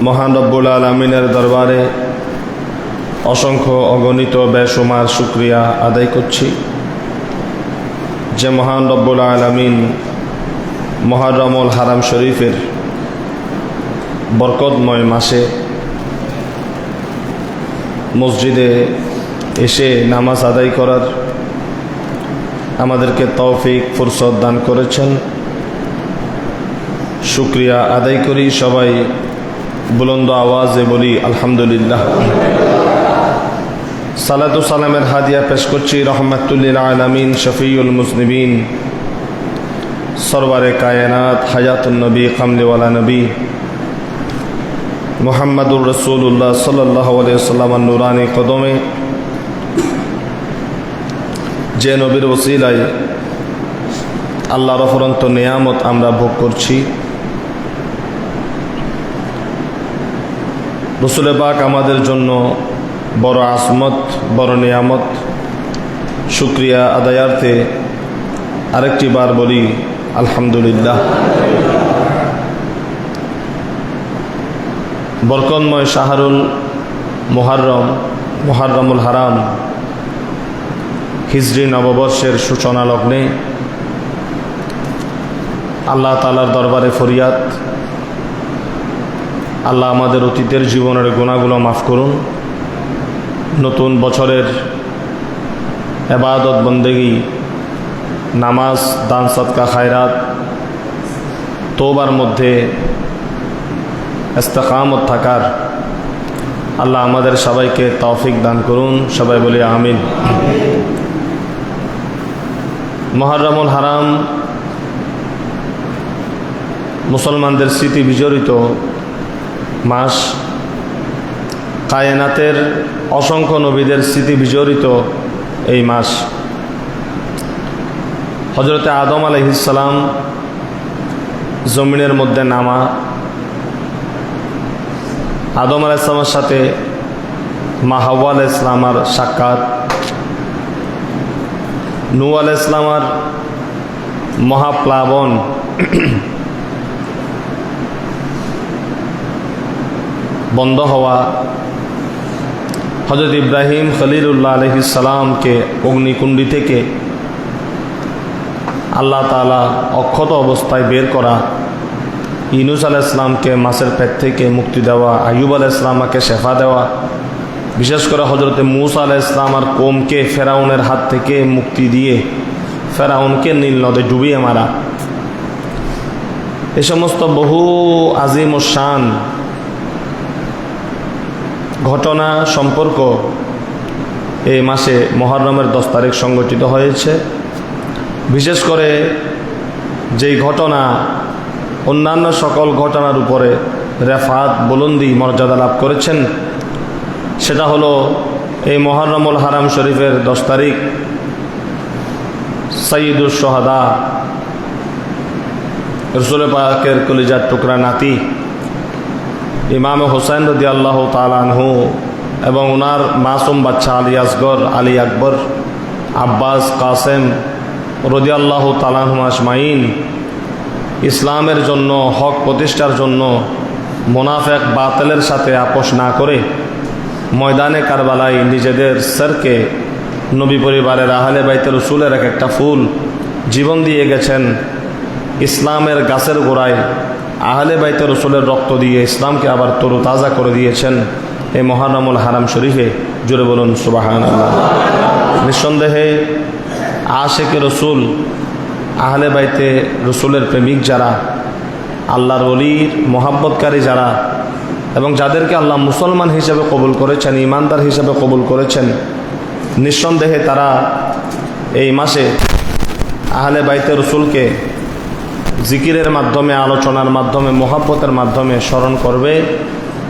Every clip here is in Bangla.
মহান রব্বুল আলামিনের দরবারে অসংখ্য অগণিত বেশুমার শুকরিয়া আদায় করছি যে মহান রব্বুল আলামিন মুহররমুল হারাম শরীফের বরকতময় মাসে মসজিদে এসে নামাজ আদায় করার আমাদেরকে তৌফিক ফুরসত দান করেছেন। শুকরিয়া আদায় করি, সবাই বুলন্দ আওয়াজে বলি আলহামদুলিল্লাহ। সালাতু সালামের হাদিয়া পেশ করছি রহমাতুল্লিল আলামিন শফিউল মুজনিবিন সরওয়ারে কায়নাত হায়াতুন নবী কামলিওয়ালা নবী মুহাম্মাদুর রাসূলুল্লাহ সাল্লাল্লাহু আলাইহি ওয়াসাল্লামের নূরানি কদমে, যে নবীর ওসিলায় আল্লাহর অফুরন্ত নিয়ামত আমরা ভোগ করছি। রসুল পাক আমাদের জন্য বড় আসমত, বড় নিয়ামত। শুকরিয়া আদায়ার্থে আরেকটি বার বলি আলহামদুলিল্লাহ। বরকতময় শাহরুল মুহররমুল হারাম হিজরি নববর্ষের সূচনা লগ্নে আল্লাহ তাআলার দরবারে ফরিয়াদ, আল্লাহ আমাদের অতীতের জীবনের গুনাহগুলো মাফ করুন। নতুন বছরের ইবাদত বন্দেগী, নামাজ, দান সদকা খায়রাত, তওবার মধ্যে ইস্তেকামত থাকার আল্লাহ আমাদের সবাইকে তৌফিক দান করুন। সবাই বলি আমিন। মুহররমুল হারাম মুসলমানদের স্মৃতি বিজড়িত মাস, কায়নাতের অসংখ্য নবীদের স্মৃতি বিজড়িত এই মাস। হযরতে আদম আলাইহিস সালাম জমিনের মধ্যে নামা, আদম আলাইহিস সালামের সাথে মা হাওয়া আলাইহিস সালামের সাক্ষাৎ, নূহ আলাইহিস সালামের মহাপ্লাবন, বন্ধ হওয়া, হযরত ইব্রাহিম খলিলুল্লাহ আলাইহিস সালামকে অগ্নিকুণ্ডি থেকে আল্লাহ তাআলা অক্ষত অবস্থায় বের করা, ইউনূস আলাইহিস সালামকে মাছের পেট থেকে মুক্তি দেওয়া, আইয়ুব আলাইহিস সালামকে শেফা দেওয়া, বিশেষ করে হযরত মূসা আলাইহিস সালামের কওমকে ফেরাউনের হাত থেকে মুক্তি দিয়ে ফেরাউনকে নীল নদে ডুবিয়ে মারা, এই সমস্ত বহু আজিম ও শান ঘটনা সম্পর্ক এই মাসে মুহররমের 10 তারিখ সংগঠিত হয়েছে। বিশেষ করে যেই ঘটনা অন্যান্য সকল ঘটনার উপরে রেফাত, বুলন্দি, মর্যাদা লাভ করেছেন, সেটা হলো এই মুহররমুল হারাম শরীফের 10 তারিখ সাইয়্যিদুশ শুহাদা রাসূল পাকের কলিজার টুকরা নাতি ইমাম হোসেন রাদিয়াল্লাহু তাআলা আনহু এবং ওনার মাসুম বাচ্চা আলী আসগর, আলী আকবর, আব্বাস, কাসেম রাদিয়াল্লাহু তাআলা আনহুম আজমাইন ইসলামের জন্য, হক প্রতিষ্ঠার জন্য মুনাফিক বাতিলের সাথে আপোষ না করে ময়দানে কারবালায় নিজেদের সরকে নবী পরিবারের আহলে বাইতে রসুলের এক একটা ফুল জীবন দিয়ে গেছেন। ইসলামের গাছের গোড়ায় আহলে বাইতে রসুলের রক্ত দিয়ে ইসলামকে আবার তরুতাজা করে দিয়েছেন এই মুহররমুল হারাম শরীফে। জোরে বলুন সুবহানাল্লাহ। নিঃসন্দেহে আশিকে রসুল, আহলে বাইতে রসুলের প্রেমিক যারা, আল্লাহর ওলির মোহাব্বতকারী যারা, এবং যাদেরকে আল্লাহ মুসলমান হিসেবে কবুল করেছেন, ইমানদার হিসেবে কবুল করেছেন, নিঃসন্দেহে তারা এই মাসে আহলে বাইতে রসুলকে জিকিরের মাধ্যমে, আলোচনার মাধ্যমে, মোহাব্বতের মাধ্যমে স্মরণ করবে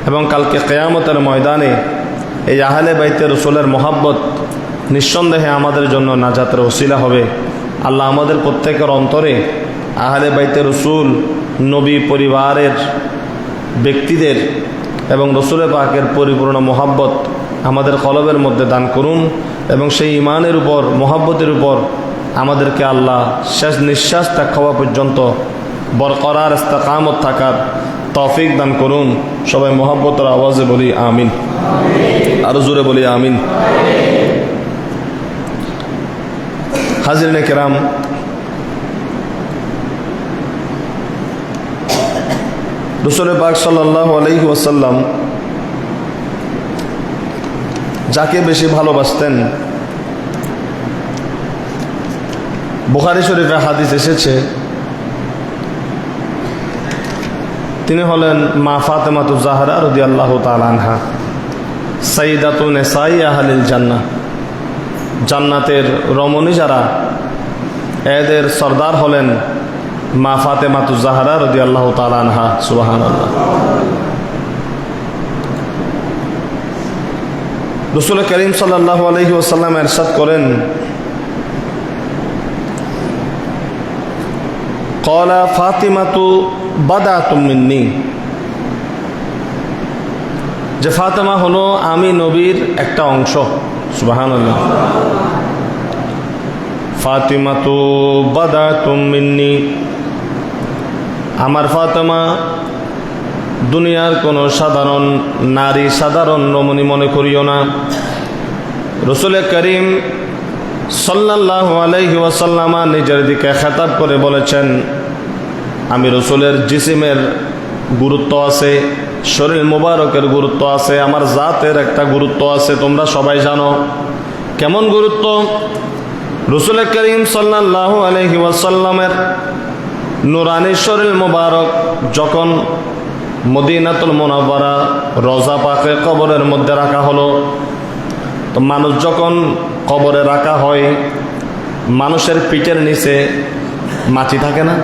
এবং কালকে কিয়ামতের ময়দানে এই আহলে বাইতে রসুলের মোহাব্বত নিঃসন্দেহে আমাদের জন্য নাজাতের ওসিলা হবে। আল্লাহ আমাদের প্রত্যেকের অন্তরে আহলে বাইতে রসুল, নবী পরিবারের ব্যক্তিদের এবং রসুল পাকের পরিপূর্ণ মোহাব্বত আমাদের কলবের মধ্যে দান করুন এবং সেই ইমানের উপর, মোহাব্বতের উপর আমাদেরকে আল্লাহ শেষ নিঃশ্বাস ত্যাগ হওয়া পর্যন্ত বরকরার ইস্তেকামত থাকার তৌফিক দান করুন। সবাই মোহাব্বতের আওয়াজে বলি আমিন, আরো জোরে বলি আমিন। হাজিরিনে কেরাম, রাসূল পাক সাল্লাল্লাহু আলাইহি ওয়াসাল্লাম যাকে বেশি ভালোবাসতেন, বুখারী শরীফে হাদিস এসেছে, তিনি হলেন মা ফাতেমাতুজ জাহরা রাদিয়াল্লাহু তাআলা আনহা, সাইয়্যিদাতু নিসাই আহলিল জান্নাহ। জান্নাতের রমণী যারা, এদের সরদার হলেন মা ফাতেমাতুজ জাহরা রাদিয়াল্লাহু তাআলা আনহা। সুবহানাল্লাহ। রাসূল করিম সাল্লাল্লাহু আলাইহি ওয়াসাল্লাম ইরশাদ করেন, ক্বালা ফাতিমাতু বাদাতুম মিন্নি, যে ফাতেমা হলো আমি নবীর একটা অংশ। সুবহানাল্লাহ। ফাতিমাতু বাদাতুম মিন্নি, আমার ফাতেমা দুনিয়ার কোনো সাধারণ নারী, সাধারণ রমণী মনে করিও না। রাসূল করিম সাল্লাল্লাহু আলাইহি ওয়াসাল্লাম নিজের দিকে খেতাব করে বলেছেন, আমি রসুলের জিসিমের গুরুত্ব আছে, শরীর মুবারকের গুরুত্ব আছে, আমার জাতের একটা গুরুত্ব আছে, তোমরা সবাই জানো। কেমন গুরুত্ব? রাসূল করিম সাল্লাল্লাহু আলাইহি ওয়াসাল্লামের নুরানি শরীর মুবারক যখন মদিনাতুল মুনাওয়ারা রওজা পাকে কবরের মধ্যে রাখা হলো, তো মানুষ যখন কবরে রাখা হয়, মানুষের পিঠের নিচে মাটি থাকে না?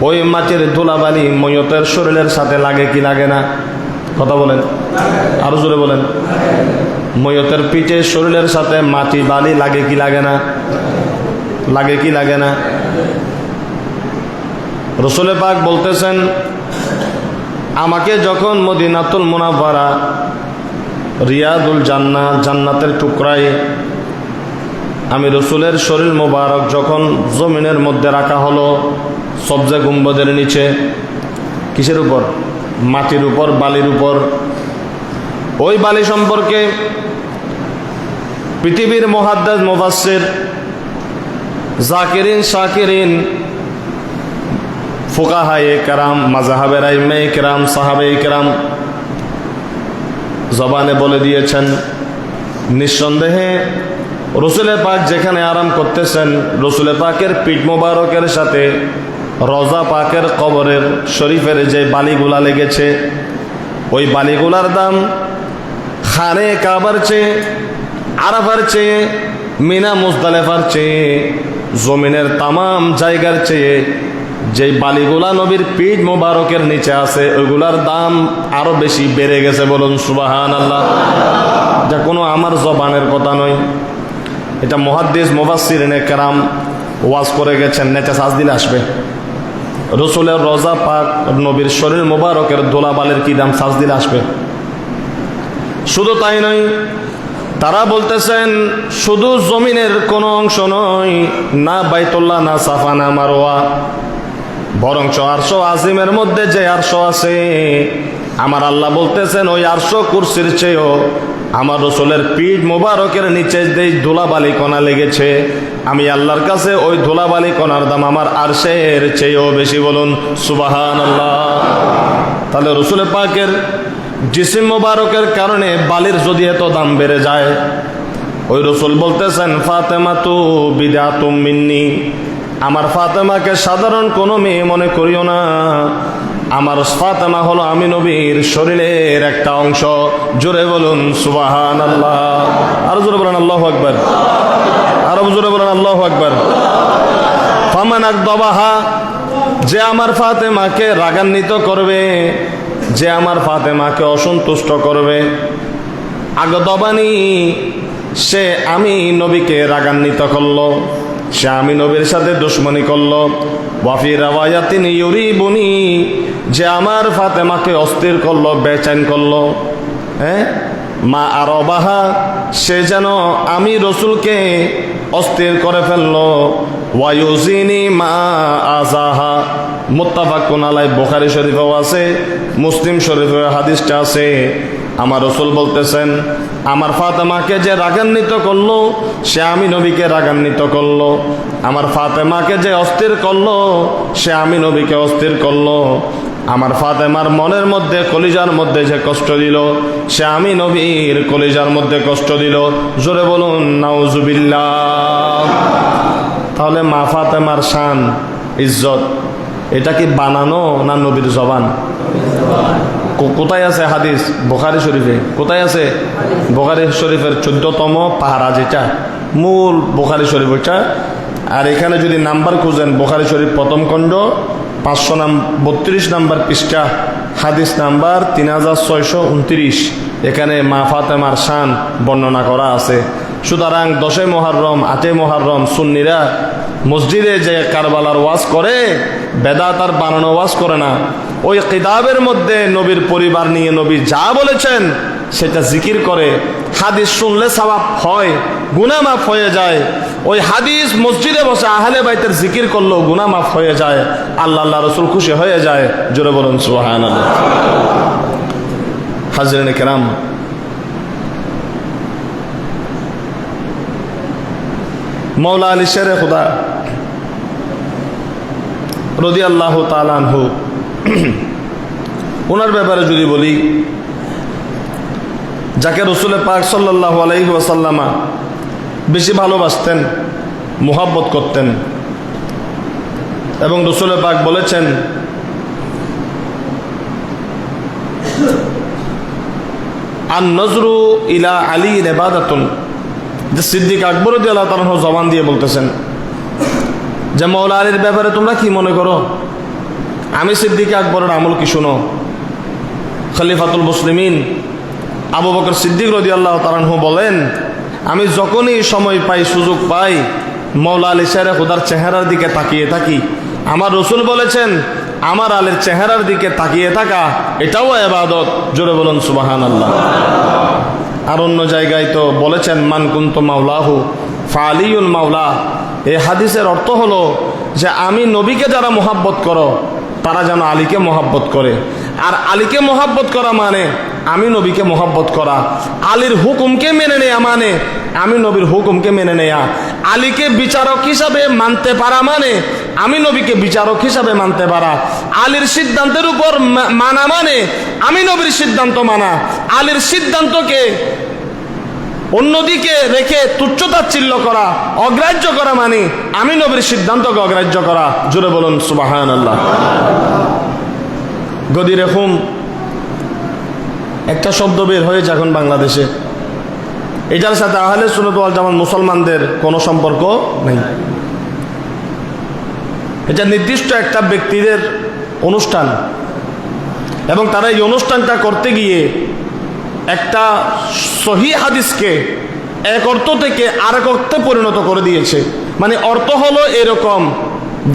ওই মাটির ধুলাবালি ময়তের শরীরের সাথে লাগে কি লাগে না? কথা বলেন, আরো জোরে বলেন। ময়তের পিঠে শরীরের সাথে মাটি বালি লাগে কি লাগে না? লাগে কি লাগে না? রাসূল পাক বলতেছেন, আমাকে যখন মদিনাতুল মুনাওয়ারা রিয়াদুল জান্নাহ, জান্নাতের টুকরায় আমি রসুলের শরীর মোবারক যখন জমিনের মধ্যে রাখা হলো, সবজে গুম্বদের নিচে, কিসের উপর? মাটির উপর, বালির উপর। ওই বালি সম্পর্কে পৃথিবীর মুহাদ্দিস, মুফাসসির, জাকিরিন, শাকিরিন, ফুকাহায়ে কেরাম, মাযহাবের আইম্মায়ে কেরাম, সাহাবায়ে কেরাম জবানে বলে দিয়েছেন, নিঃসন্দেহে রসুল পাক যেখানে আরাম করতেছেন, রসুল পাকের পিঠ মোবারকের সাথে রওজা পাকের কবরের শরীফের যে বালিগুলা লেগেছে, ওই বালিগুলার দাম খানে কাবার চেয়ে, আরাফার চেয়ে, মিনা মুজদালিফার চেয়ে, জমিনের তামাম জায়গার চেয়ে যে বালিগুলা নবীর পিঠ মোবারকের নিচে আছে, ওইগুলার দাম আরো বেশি বেড়ে গেছে। বলুন সুবহানাল্লাহ। যা কোনো আমার জবানের কথা নয়, এটা মুহাদ্দিস, মুফাসসিরিনে কেরাম ওয়াজ করে গেছেন। নেচে সাজ দিলে আসবে রসুলের রওজা পাক, নবীর শরীর মোবারকের দোলাবালের কি দাম? সাজ দিলে আসবে। শুধু তাই নয়, তারা বলতেছেন শুধু জমিনের কোনো অংশ নয়, না বাইতুল্লাহ, না সাফা, না মারওয়া, বরঞ্চ আরশ আজিমের মধ্যে যে আরশ আছে, আমার আল্লাহ বলতেছেন ওই আরশ কুরসির চেয়েও আমার রসুলের পিঠ মোবারকের নিচে যে ধুলাবালি কণা লেগেছে, আমি আল্লাহর কাছে ওই ধুলাবালি কণার দাম আমার আরশের চেয়েও বেশি। বলুন সুবহানাল্লাহ। তাহলে রসুল পাকের জিসিম মোবারকের কারণে বালির যদি এত দাম বেড়ে যায়, ওই রসুল বলতেছেন ফাতেমাতু বিদাতুম মিন্নি, আমার ফাতেমাকে সাধারণ কোনো মেয়ে মনে করিও না, আমার ফাতেমা হলো আমি নবীর শরীরের একটা অংশ। জোরে বলুন সুবহানাল্লাহ। আরো জোরে বলেন আল্লাহু আকবার, আরো জোরে বলেন আল্লাহু আকবার। ফামান আকদাবাহা, যে আমার ফাতেমাকে রাগান্বিত করবে, যে আমার ফাতেমাকে অসন্তুষ্ট করবে, আগদাবানি, সে আমি নবীকে রাগান্বিত করলো, সে আমি নবীর সাথে দুশমনি করলো। ওয়াফি রাওয়ায়াতিন ইউরিবুনি, যে আমার ফাতেমাকে অস্থির করলো, বেচैन করলো, মা আরবাহা, সে যেন আমি রসুলকে অস্থির করে ফেললো। ওয়ায়ুজিনি মা আজাহা, মুত্তাফাকুন আলাইহি, বুখারী শরীফেও আছে, মুসলিম শরীফেও হাদিসটা আছে। আমার রাসূল বলতেছেন, আমার ফাতেমাকে যে রাগান্বিত করলো সে আমি নবীকে রাগান্বিত করলো, আমার ফাতেমাকে যে অস্থির করলো সে আমি নবীকে অস্থির করলো, আমার ফাতেমার মনের মধ্যে কলিজার মধ্যে যে কষ্ট দিল সে আমি নবীর কলিজার মধ্যে কষ্ট দিল। জোরে বলুন নাউজুবিল্লাহ। তাহলে মা ফাতেমার শান, ইজ্জত, এটা কি বানানো না নবীর জবান? কোথায় আছে হাদিস? বুখারী শরীফে। কোথায় আছে? বুখারী শরীফের 14তম পাহারা, যেটা মূল বুখারী শরীফ ওইটা। আর এখানে যদি নাম্বার খুঁজেন, বুখারী শরীফ প্রথম খণ্ড 532 নাম্বার পৃষ্ঠা, হাদিস নাম্বার 3629, এখানে মা ফাতেমার শান বর্ণনা করা আছে। সুতরাং 10 মুহররম 8 মুহররম সুন্নিরা মসজিদে যে কারবালার ওয়াজ করে, বেদাত আর বানানো ওয়াজ করে না। ওই কিতাবের মধ্যে নবীর পরিবার নিয়ে নবী যা বলেছেন সেটা জিকির করে। হাদিস শুনলে সওয়াব হয়, গুনাহ মাফ হয়ে যায়। ওই হাদিস মসজিদে বসে আহলে বাইতের জিকির করলেও গুনাহ মাফ হয়ে যায়, আল্লাহ রাসূল খুশি হয়ে যায়। জোরে বলুন সুবহানাল্লাহ। হাজরিন কিরাম, মৌলা আলী শেরে খুদা রাদিয়াল্লাহু তাআলা আনহু, ওনার ব্যাপারে যদি বলি, যাকে রাসূল পাক সাল্লাল্লাহু আলাইহি ওয়াসাল্লাম বেশি ভালোবাসতেন, মুহাব্বত করতেন, এবং রাসূল পাক বলেছেন, আন নজরু ইলা আলী ইবাদাতুন, যে সিদ্দিক আকবর রাদিয়াল্লাহু তাআলা জবান দিয়ে বলতেছেন যে মৌলা আলীর ব্যাপারে তোমরা কি মনে করো? আমি সিদ্দিক আকবরের আমল কি শুনো। খলিফাতুল মুসলিমিন আবু বকর সিদ্দিক রাদিয়াল্লাহু তাআলা বলেন, আমি যখনই সময় পাই, সুযোগ পাই, মৌলা আলী শেরে খুদার চেহারার দিকে তাকিয়ে থাকি। আমার রাসূল বলেছেন, আমার আলীর চেহারার দিকে তাকিয়ে থাকা এটাও ইবাদত। জোরে বলুন সুবহানাল্লাহ। আর অন্য জায়গায় তো বলেছেন, মান কুনতু মাওলাহু ফাআলিয়ুল মাওলা। এই হাদিসের অর্থ হলো যে আমি নবীকে যারা মোহাব্বত করো তারা যেন আলীকে মোহাব্বত করে। আর আলীকে মোহাব্বত করা মানে আমি নবীকে মোহাব্বত করা। আলীর হুকুমকে মেনে নেয়া মানে আমি নবীর হুকুমকে মেনে নেয়া। আলীকে বিচারক হিসাবে মানতে পারা মানে আমি নবীকে বিচারক হিসাবে মানতে পারা। আলীর সিদ্ধান্তের উপর মানা মানে আমি নবীর সিদ্ধান্ত মানা। আলীর সিদ্ধান্তকে অন্যদিকে রেখে তুচ্ছতাচ্ছিল্য করা, অগ্রাহ্য করা মানে আমি নবীর সিদ্ধান্তকে অগ্রাহ্য করা। জোরে বলুন সুবহানাল্লাহ। গদির হুম একটা শব্দ বের হয়েছে এখন বাংলাদেশে, এটার সাথে আহলে সুন্নাত ওয়াল জামাত মুসলমানদের কোনো সম্পর্ক নেই। এটা নির্দিষ্ট একটা ব্যক্তিদের অনুষ্ঠান, এবং তারা এই অনুষ্ঠানটা করতে গিয়ে একটা সহিহ হাদিসকে এক অর্থ থেকে আরেক অর্থে পরিণত করে দিয়েছে। মানে অর্থ হলো এরকম,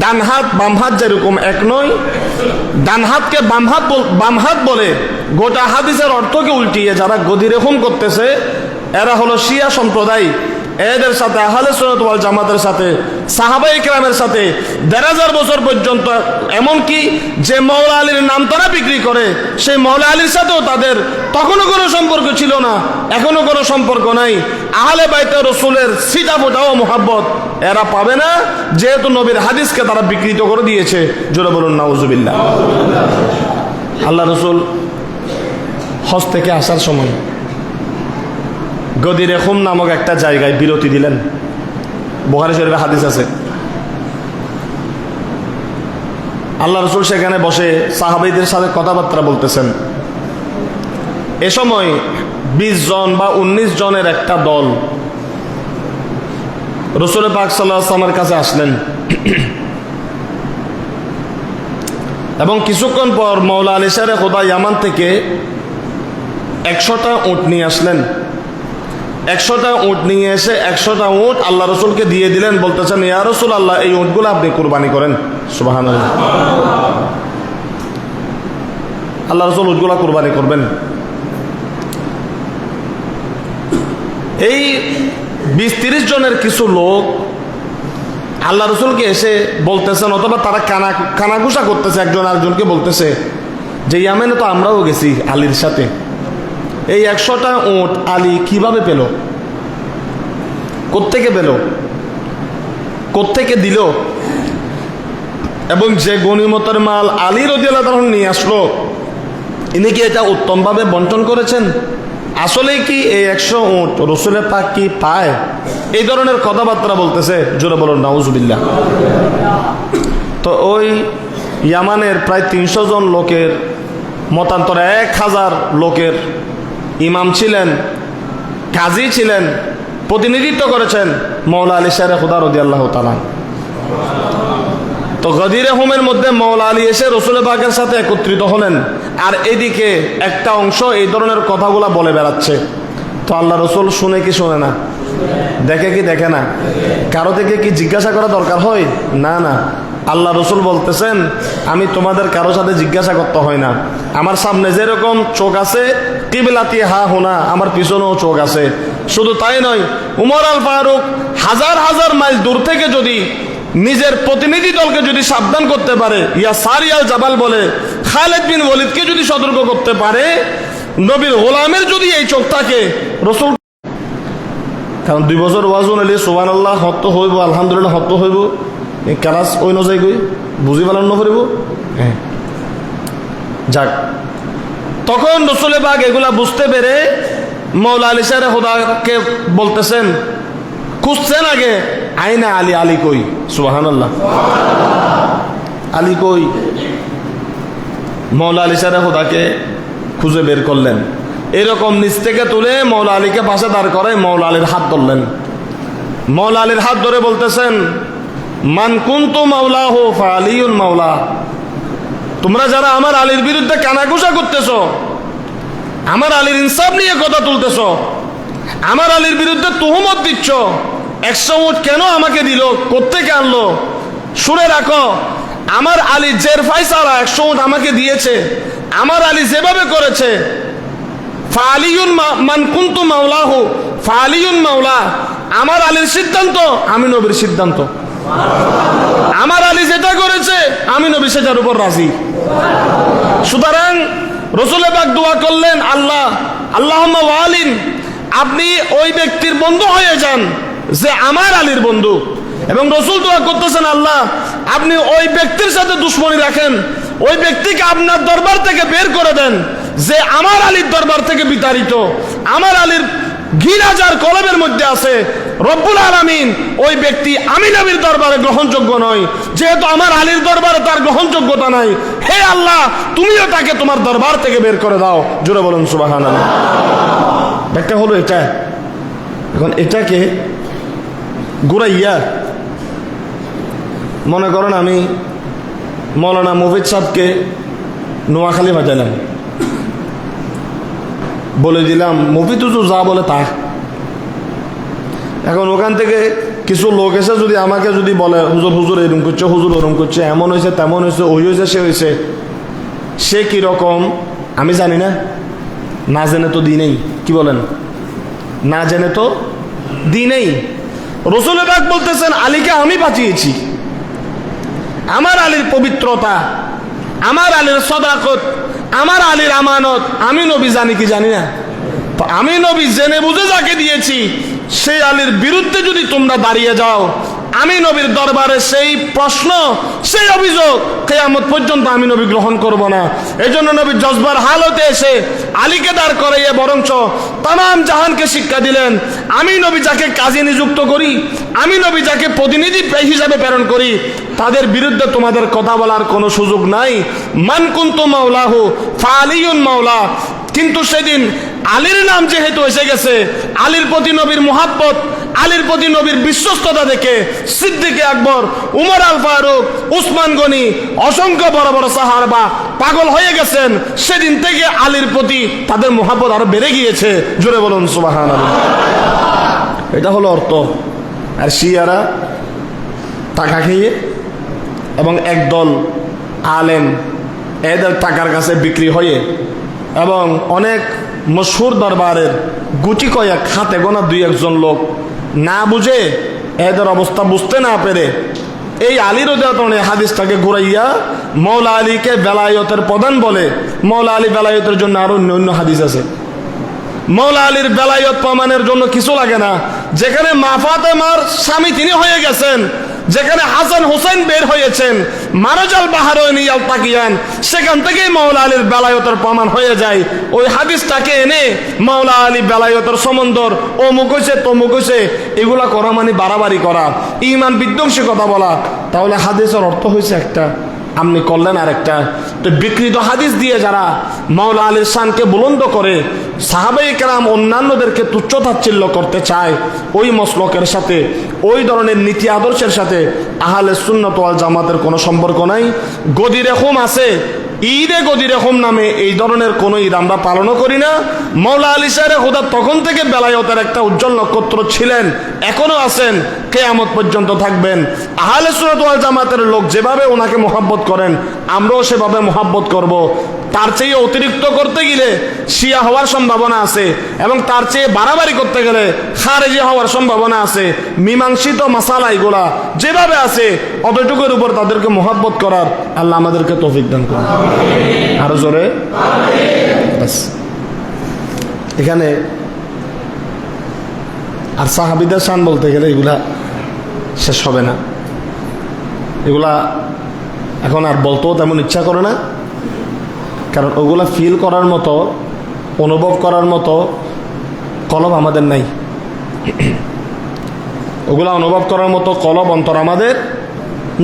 ডান হাত বাম হাত যেরকম এক নয়, ডান হাতকে বাম হাত বলে গোটা হাদিসের অর্থকে উল্টিয়ে যারা গদির হুম করতেছে এরা হলো শিয়া সম্প্রদায়। এদের সাথে আহলে সুন্নাত ওয়াল জামাতের সাথে, সাহাবায়ে কেরামের সাথে ১৫০০ বছর পর্যন্ত, এমনকি যে মৌলা আলীর নাম তারা বিক্রি করে সেই মৌলা আলীর সাথেও তাদের তখনও কোনো সম্পর্ক ছিল না, এখনো কোনো সম্পর্ক নাই। আহলে বাইতে রাসূলের সিটা ফোটাও মোহাব্বত এরা পাবে না, যেহেতু নবীর হাদিসকে তারা বিকৃত করে দিয়েছে। জোরে বলুন নাউজুবিল্লাহ। আল্লাহ রাসূল হজ থেকে আসার সময় গদির হুম নামক একটা জায়গায় বিরতি দিলেন। বুখারী শরীফে হাদিস আছে। আল্লাহ রাসূল সেখানে বসে সাহাবীদের সাথে কথাবার্তা বলতেছেন। এ সময় 20 জন বা 19 জনের একটা দল রাসূল পাক সাল্লাল্লাহু আলাইহি ওয়াসাল্লামের কাছে আসলেন, এবং কিছুক্ষণ পর মৌলা আলী শেরে খুদা ইয়ামান থেকে 100টা উট নিয়ে আসলেন। 100টা উট নিয়ে এসে 100টা উট আল্লাহ রসুলকে দিয়ে দিলেন, বলতেছেন, ইয়া রাসূলুল্লাহ, এই উটগুলো আপনি কুরবানি করেন। সুবহানাল্লাহ। আল্লাহ রসুল উটগুলো কুরবানি করবেন। এই 20-30 জনের কিছু লোক আল্লাহ রসুলকে এসে বলতেছেন, অথবা তারা কানাঘুষা করতেছে, একজন আরেকজনকে বলতেছে যে ইয়ামেনে তো আমরাও গেছি আলীর সাথে, এই 100টা উট আলী কিভাবে পেল, কোত্থেকে পেল, কোত্থেকে দিল, এবং যে গনিমতের মাল আলী রাদিয়াল্লাহু তাআলা নিয়ে আসলো, ইনি কি এটা উত্তমভাবে বন্টন করেছেন? আসলে কি এই 100 উট রসুলের পাক কি পায়? এই ধরনের কথাবার্তা বলতেছে, জোরে বলুন নাউজুবিল্লাহ। তো ওই ইয়ামানের প্রায় 300 জন লোকের মতান্তরে 1000 লোকের ইমাম ছিলেন, কাজী ছিলেন, প্রতিনিধিত্ব করেছেন মৌলা আলী শের খুদা রাদিয়াল্লাহু তাআলা। তো গদিরে হুমের মধ্যে মৌলা আলী এসে রসুল পাকের সাথে একত্রিত হলেন, আর এদিকে একটা অংশ এই ধরনের কথাগুলা বলে বেড়াচ্ছে। তো আল্লাহ রসুল শুনে কি শুনে না, দেখে কি দেখে না, কারো থেকে কি জিজ্ঞাসা করা দরকার হয়? না না, আল্লাহ রসুল বলতেছেন আমি তোমাদের কারো সাথে জিজ্ঞাসা করতে হয় না, আমার সামনে যেরকম চোখ আছে কিবলাতি হা হোনা, আমার পিছনেও চোখ আছে। শুধু তাই নয়, উমর আল ফারুক হাজার হাজার মাইল দূর থেকে যদি নিজের প্রতিনিধি দলকে যদি সাবধান করতে পারে, ইয়া সারিয়াল জাবাল বলে খালিদ বিন ওয়ালিদকে যদি সতর্ক করতে পারে, নবীর গোলামের যদি এই চোখ থাকে রসুল, কারণ 2 বছর ওয়াজুন এলে সুবহানাল্লাহ হত্য হইব, আলহামদুলিল্লাহ হত্য হইব, এই ক্লাস ওই নজাই গই বুঝি পালন নকরিব। হ্যাঁ যাক, তখন রসুল পাক এগুলা বুঝতে পেরে মৌলা আলী শের খুদাকে বলতেছেন, খুঁজছেন আগে, আইনা আলী, আলী কই, সুবহানাল্লাহ, আলী কই। মৌলা আলী শের খুদাকে খুঁজে বের করলেন, এরকম নিচ থেকে তুলে মৌলা আলীকে পাশে দাঁড় করে মৌলা আলীর হাত ধরলেন। মৌলা আলীর হাত ধরে বলতেছেন, মান কুনতু মাওলাহু ফাআলিয়ুন মাওলা, তোমরা যারা আমার আলীর বিরুদ্ধে কানাঘুষা করতেছ, আমার আলীর ইনসাফ নিয়ে কথা তুলতেছ, আমার আলীর বিরুদ্ধে তুহমত দিচ্ছ, 100 উট কেন আমাকে দিল, কোত্থেকে আনলো, শুনে রাখো আমার আলী জের ফায়সালা 100 উট আমাকে দিয়েছে, আমার আলী যেভাবে করেছে, ফাআলিয়ুন মান কুনতু মাওলাহু ফাআলিয়ুন মাওলা, আমার আলীর সিদ্ধান্ত আমি নবীর সিদ্ধান্ত, আমার আলী যেটা করেছে আমি নবী সেটার উপর রাজি। সুতরাং রসুল পাক দোয়া করলেন, আল্লাহ আল্লাহুম্মা ওয়ালিন, আপনি ওই ব্যক্তির বন্ধু হয়ে যান যে আমার আলীর বন্ধু, এবং রসুল দোয়া করতেছেন, আল্লাহ আপনি ওই ব্যক্তির সাথে দুশ্মনী রাখেন, ওই ব্যক্তিকে আপনার দরবার থেকে বের করে দেন যে আমার আলীর দরবার থেকে বিতাড়িত, আমার আলীর ঘৃণা যার কলবের মধ্যে আছে, রব্বুল আলামিন ওই ব্যক্তি আমি নবীর দরবারে গ্রহণযোগ্য নয়, যেহেতু আমার আলীর দরবারে তার গ্রহণযোগ্যতা নাই, হে আল্লাহ তুমিও তাকে তোমার দরবার থেকে বের করে দাও। জোরে বলুন সুবহানাল্লাহ। ব্যাখ্যা হলো এটা। এখন এটাকে ঘুরাইয়া মনে করেন আমি মৌলানা মুফিদ সাহেবকে নোয়াখালী পাঠালাম, বলে দিলাম মুফিদ হুজুর যা বলে তা। এখন ওখান থেকে কিছু লোক এসে যদি আমাকে যদি বলে হুজুর হুজুর এরকম করছে, হুজুর ওরকম করছে, এমন হয়েছে তেমন হয়েছে, ওই হয়েছে সে হয়েছে, সে কিরকম আমি জানি না, না জেনে তো দিই নেই। কি বলেন? না জেনে তো দিই নেই। রসুল পাক বলতেছেন আলীকে আমি বাঁচিয়েছি, আমার আলীর পবিত্রতা, আমার আলীর সদাকত, আমার আলীর আমানত আমি নবী জানি কি জানি না? তো আমি নবী জেনে বুঝে যাকে দিয়েছি সেই আলীর বিরুদ্ধে যদি তোমরা দাঁড়িয়ে যাও, আমি নবীর দরবারে সেই প্রশ্ন, সেই অভিযোগ কিয়ামত পর্যন্ত আমি নবী গ্রহণ করব না। এই জন্য নবী জজবার হালতে এসে আলীকে দাঁড় করাইয়া বরঞ্চ তাম জাহানকে শিক্ষা দিলেন, আমি নবী যাকে কাজে নিযুক্ত করি, আমি নবী যাকে প্রতিনিধি হিসাবে প্রেরণ করি, তাদের বিরুদ্ধে তোমাদের কথা বলার কোনো সুযোগ নাই। মান কুনতু মাওলাহু ফাআলিয়ুন মাওলা। কিন্তু সেদিন আলীর নাম যেহেতু এসে গেছে, আলীর প্রতি নবীর মুহাব্বত, আলীর প্রতি নবীর বিশ্বস্ততা দেখে সিদ্দিকে আকবর, উমর আল ফারুক, উসমান গনি, অসংখ্য বড় বড় সাহাবা পাগল হয়ে গেছেন। সেদিন থেকে আলীর প্রতি তাদের মুহাব্বত আরো বেড়ে গিয়েছে। জোরে বলুন সুবহানাল্লাহ। এটা হলো অর্থ। আর শিয়ারা টাকা খেয়ে এবং একদল আলেম এদের টাকার কাছে বিক্রি হয়ে এবং অনেক মশহুর দরবারের গুটি কয়েক হাতে গোনা 2-1 জন লোক না বুঝে এদের অবস্থা বুঝতে না পেরে এই আলী রাদিয়াল্লাহু আনহু হাদিসটাকে ঘুরাইয়া মওলা আলীকে বেলায়েতের প্রধান বলে। মওলা আলী বেলায়েতের জন্য আরো অন্য হাদিস আছে। মওলা আলীর বেলায়েত প্রমাণের জন্য কিছু লাগে না। যেখানে মা ফাতেমার স্বামী তিনি হয়ে গেছেন, যেখানে হাসান হুসাইন বের হয়েছেন, মারাজাল বাহারাইনি আলতাকিয়ান, সেখান থেকেই মওলা আলীর বেলায়েতের প্রমাণ হয়ে যায়। ওই হাদিসটাকে এনে মওলা আলী বেলায়েতের সম্বন্ধর অমুক হইছে তমুক হইছে এগুলা করা মানে বাড়াবাড়ি করা, ঈমান বিধ্বংসী কথা বলা। তাহলে হাদিসের অর্থ হয়েছে একটা, আপনি করলেন আর একটা। তো বিকৃত হাদিস দিয়ে যারা মওলা আলীর শানকে বুলন্দ করে, সাহাবায়ে কেরাম অন্যান্যদেরকে তুচ্ছ তাচ্ছিল্য করতে চায়, ওই মসলকের সাথে, ওই ধরনের নীতি আদর্শের সাথে আহলে সুন্নাত ওয়াল জামাতের কোনো সম্পর্ক নাই। গদিরে খুম আছে, ঈদে গদিরে খুম নামে এই ধরনের কোনো ঈদ আমরা পালনও করি না। মওলা আলী শাহের খোদা তখন থেকে বেলায়েতের একটা উজ্জ্বল নক্ষত্র ছিলেন, এখনো আছেন, কিয়ামত পর্যন্ত থাকবেন। আহলে সুন্নাত ওয়াল জামাতের লোক যেভাবে ওনাকে মহব্বত করেন, আমরাও সেভাবে মহব্বত করব। তার চেয়ে অতিরিক্ত করতে গেলে শিয়া হওয়ার সম্ভাবনা আছে, এবং তার চেয়ে বাড়াবাড়ি করতে গেলে খারেজি হওয়ার সম্ভাবনা আছে। মীমাংসিত মাসালা এগুলা যেভাবে আছে অতটুকুর উপর তাদেরকে মহব্বত করার আল্লাহ আমাদেরকে তৌফিক দান করুন। আরো জোরে বাস। এখানে আর সাহাবীদের শান বলতে গেলে এগুলা শেষ হবে না। এগুলা এখন আর বলতেও তেমন ইচ্ছা করে না, কারণ ওগুলা ফিল করার মতো, অনুভব করার মতো কলব আমাদের নাই। ওগুলা অনুভব করার মতো কলব অন্তর আমাদের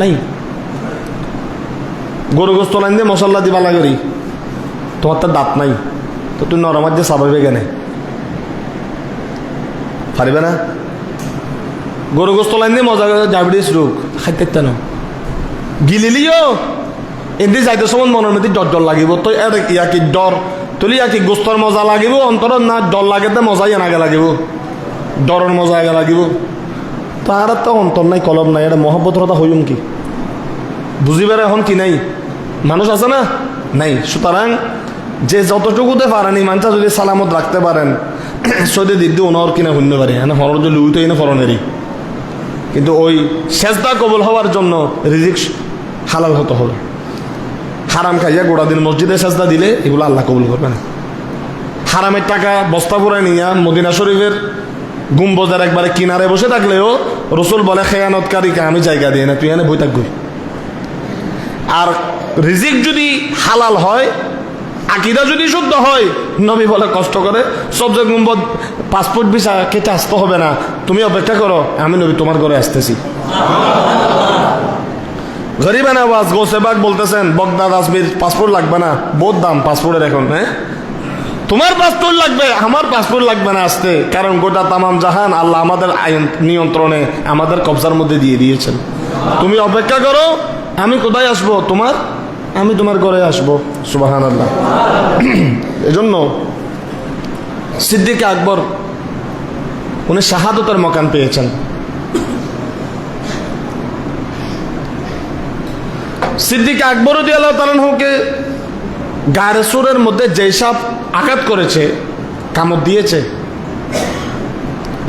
নাই। গরু গোস্ত লাইন দিয়ে মশলা দিবা লাগেরি, তোমার তো দাঁত নাই, তো তুই নরমার দিয়ে স্বাভাবিক এনে পারিবে না। গরু গোস্ত লাইন দিয়ে মজা করে ডায়াবেটিস রোগ খাইতে না গিলিলিও এদি যাইতে সময় মনের মধ্যে ডর ডর লাগিব। তো ইয়াকি ডর তুলি ইয়াকি গোস্তর মজা লাগিব অন্তর না, ডর লাগে তো মজাই আগে লাগিব, ডরের মজা আগে লাগিব। তার তো অন্তর নাই, কলম নাই, এটা মহব্বতের কথা হইম কি বুঝিবার এখন কি নাই, মানুষ আছে না নাই। সুতরাং যে যতটুকুতে পারেনি মানুষটা যদি সালামত রাখতে পারেন, সৌদি দিদি ওনার কিনা শুনতে পারে, হ্যাঁ হরণ যদি লুইতে না ফরনেরই, কিন্তু ওই সেজদা কবুল হওয়ার জন্য রিজিক হালাল হতে হবে। হারাম খাইয়া গোড়া দিন মসজিদে সেজদা দিলে এগুলো আল্লাহ কবুল করবে না। হারামের টাকা বস্তা পুরাই নিয়া মদিনা শরীফের গুম্বজের একবারে কিনারে বসে থাকলেও রসুল বলে খেয়ানতকারীকে আমি জায়গা দিই না, তুই এনে বই থাকবি। আর রিজিক যদি হালাল হয়, আকিদা যদি শুদ্ধ হয়, নবী বলে কষ্ট করে সবচেয়ে গুম্বদ পাসপোর্ট ভিসা কেটে আসতে হবে না, তুমি অপেক্ষা করো, আমি নবী তোমার ঘরে আসতেছি। গরিব আওয়াজ গোসেবাগ বলতেছেন বগদাদ আজমির পাসপোর্ট লাগবে না, বহুত দাম পাসপোর্টের এখন। হ্যাঁ তোমার পাসপোর্ট লাগবে, আমার পাসপোর্ট লাগবে না আসতে, কারণ গোটা তামাম জাহান আল্লাহ আমাদের আইন নিয়ন্ত্রণে, আমাদের কবজার মধ্যে দিয়ে দিয়েছেন। তুমি অপেক্ষা করো, আমি কোথায় আসবো তোমার, আমি তোমার ঘরে আসবো। সুবহানাল্লাহ। এজন্য সিদ্দিক আকবর উনি শাহাদতের মকান পেয়েছেন। সিদ্দিক আকবর রাদিয়াল্লাহু তাআলা আনহুকে গায়ের সুরের মধ্যে যেই সাপ আঘাত করেছে, কামড় দিয়েছে,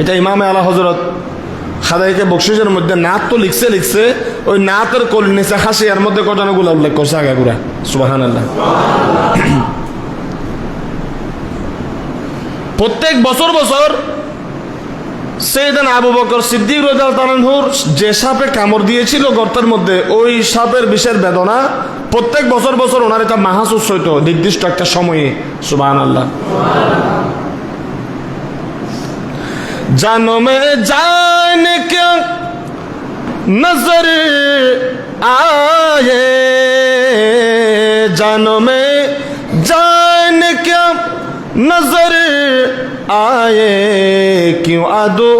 এটা ইমামে আলা হযরত খাদাইকে বকশিসের মধ্যে নাত তো লিখছে ওই নাতের কোল নিচে হাসিয়ার মধ্যে ঘটনাগুলো উল্লেখ করছে আগাগুড়া। সুবহানাল্লাহ। প্রত্যেক বছর সাইয়েদনা আবু বকর সিদ্দিক রাদিয়াল্লাহু তাআলা আনহুর যে সাপে কামড় দিয়েছিল গর্তের মধ্যে, ওই সাপের বিষের বেদনা প্রত্যেক বছর ওনার এটা মাহাসুস হইতো নির্দিষ্ট একটা সময়ে। সুবহানাল্লাহ। জানো মে জান ক্যা নজর আয়ে, জানো মে জান ক্যা नजर आए, क्यों अदो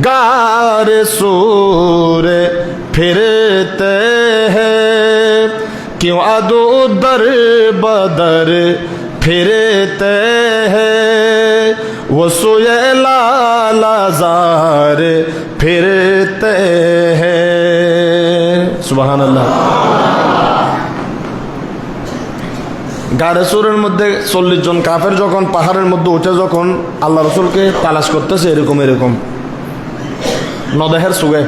गार सूर फिरते हैं, क्यों अदो दर बदर फिरते हैं, वो सोए लालाजार फिरते हैं। सुभान अल्लाह। গাড়েসুরের মধ্যে 40 জন কাফের যখন পাহাড়ের মধ্যে উঠে যখন আল্লাহ রসুলকে তালাশ করতেছে, এরকম নদেহের সুগে,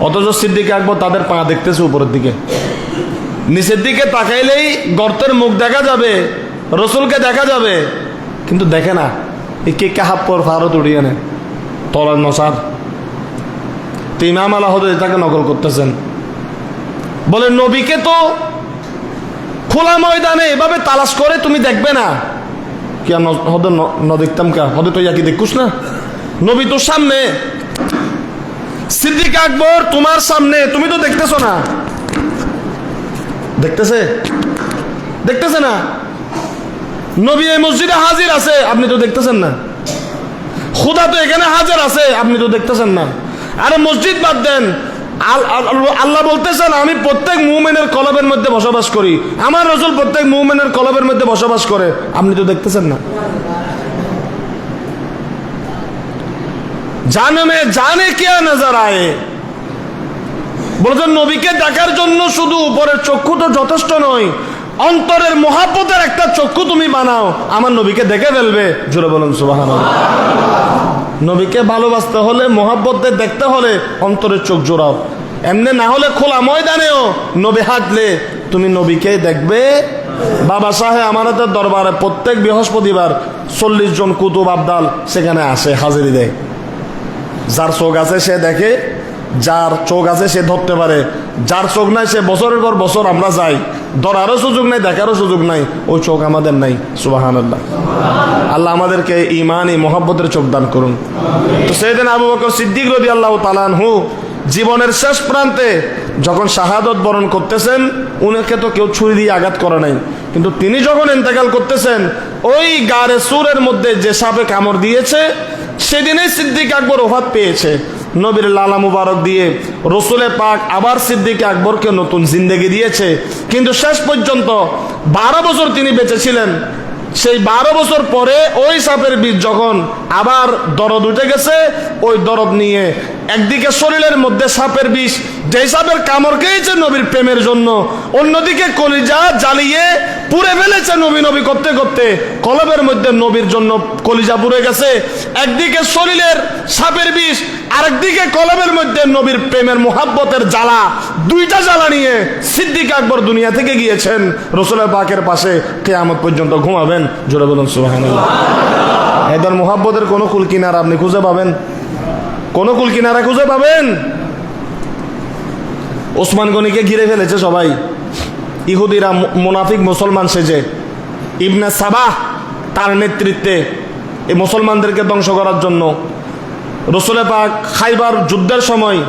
অথচ সিদ্দিক আকবর তাদের পা দেখতেছে উপরের দিকে। নিচের দিকে তাকাইলেই গর্তের মুখ দেখা যাবে, রসুলকে দেখা যাবে, কিন্তু দেখে না। এই কে কাহাব পর ফারত উড়িয়ে নেয় তলার নসার। তো ইমাম আলা হদ এটাকে নকল করতেছেন, বলে নবীকে তো খোলা ময়দানে এভাবে তালাশ করে তুমি দেখবে না। কি হদ ন দেখতাম কা হদে তো ইয়াকি দেখুস না, নবী তোর সামনে, সিদ্দিক আকবর তোমার সামনে, তুমি তো দেখতেছো না। দেখতেছে? দেখতেছে না। নবী এই মসজিদে হাজির আছে, আপনি তো দেখতেছেন না। খুদা তো এখানে হাজির আছে, আপনি তো দেখতেছেন না। আরে মসজিদ বাদ দেন, আল্লাহ বলতেছেন আমি প্রত্যেক মুমিনের কলবের মধ্যে বসবাস করি, আমার রাসূল প্রত্যেক মুমিনের কলবের মধ্যে বসবাস করে, আপনি তো দেখতেছেন না। জানে মে জানে কিয়া নজর আয়ে, বলছেন নবীকে দেখার জন্য শুধু উপরের চক্ষু তো যথেষ্ট নয়, অন্তরের মহাব্বতের একটা চক্ষু তুমি বানাও, আমার নবীকে দেখে ফেলবে। জোরে বলুন সুবহানাল্লাহ। নবীকে ভালোবাসতে হলে, মহাব্বতে দেখতে হলে অন্তরের চোখ জোড়াও। এমনি না হলে খোলা ময়দানেও নবী হাঁটলে তুমি নবীকে দেখবে। বাবা সাহেব আমানতের দরবারে প্রত্যেক বৃহস্পতিবার 40 জন কুতুব আবদাল সেখানে আসে, হাজিরি দেয়। যার চোখ আছে সে দেখে, যার চোখ আছে সে ধরতে পারে, যার চোখ নাই সে বছরের পর বছর আমরা যাই, ধরারও সুযোগ নাই, দেখারও সুযোগ নাই, ওই চোখ আমাদের নাই। সুবহানাল্লাহ। আল্লাহ আমাদেরকে ঈমান মহব্বতের চোখ দান করুন। তো সাইয়েদনা আবু বকর সিদ্দিক রাদিয়াল্লাহু তাআলা আনহু জীবনের শেষ প্রান্তে যখন শাহাদত বরণ করতেছেন, উনাকে তো কেউ ছুরি দিয়ে আঘাত করে নাই, কিন্তু তিনি যখন ইন্তেকাল করতেছেন, ওই গারে সুরের মধ্যে যে সাপে কামড় দিয়েছে, সেদিনেই সিদ্দিক আকবর ওফাত পেয়েছে। নবীর লালা মুবারক দিয়ে রসুলে পাক আবার সিদ্দিক আকবরকে নতুন জিন্দেগি দিয়েছে। কিন্তু শেষ পর্যন্ত 12 বছর তিনি বেঁচে ছিলেন। সেই 12 বছর পরে ওই সাপের বিষ যখন আবার দরদ উঠে গেছে, ওই দরদ নিয়ে একদিকে শরীরের মধ্যে সাপের বিষ, যেই সাপের কামড় খেয়েছে নবীর প্রেমের জন্য, অন্যদিকে কলিজা জ্বালিয়ে পুড়ে ফেলেছে নবী নবী করতে করতে, কলবের মধ্যে নবীর জন্য কলিজা পুড়ে গেছে। একদিকে শরীরের সাপের বিষ, আরেকদিকে কলবের মধ্যে নবীর প্রেমের মুহাব্বতের জ্বালা, দুইটা জ্বালা নিয়ে সিদ্দিক আকবর দুনিয়া থেকে গিয়েছেন। রসুলের পাকের পাশে কিয়ামত পর্যন্ত ঘুমাবেন। জোরে বলুন সুবহানাল্লাহ। এদের মুহাব্বতের কোনো কুল কিনারা আপনি খুঁজে পাবেন? কোন কুল কিনারা খুঁজে পাবেন? ওসমান গনিকে ঘিরে ফেলেছে সবাই, ইহুদিরা মুনাফিক মুসলমান সেজে। ইবনে সাবাহ তার নেতৃত্বে এই মুসলমানদেরকে ধ্বংস করার জন্য রসুল পাক খাইবার যুদ্ধের সময়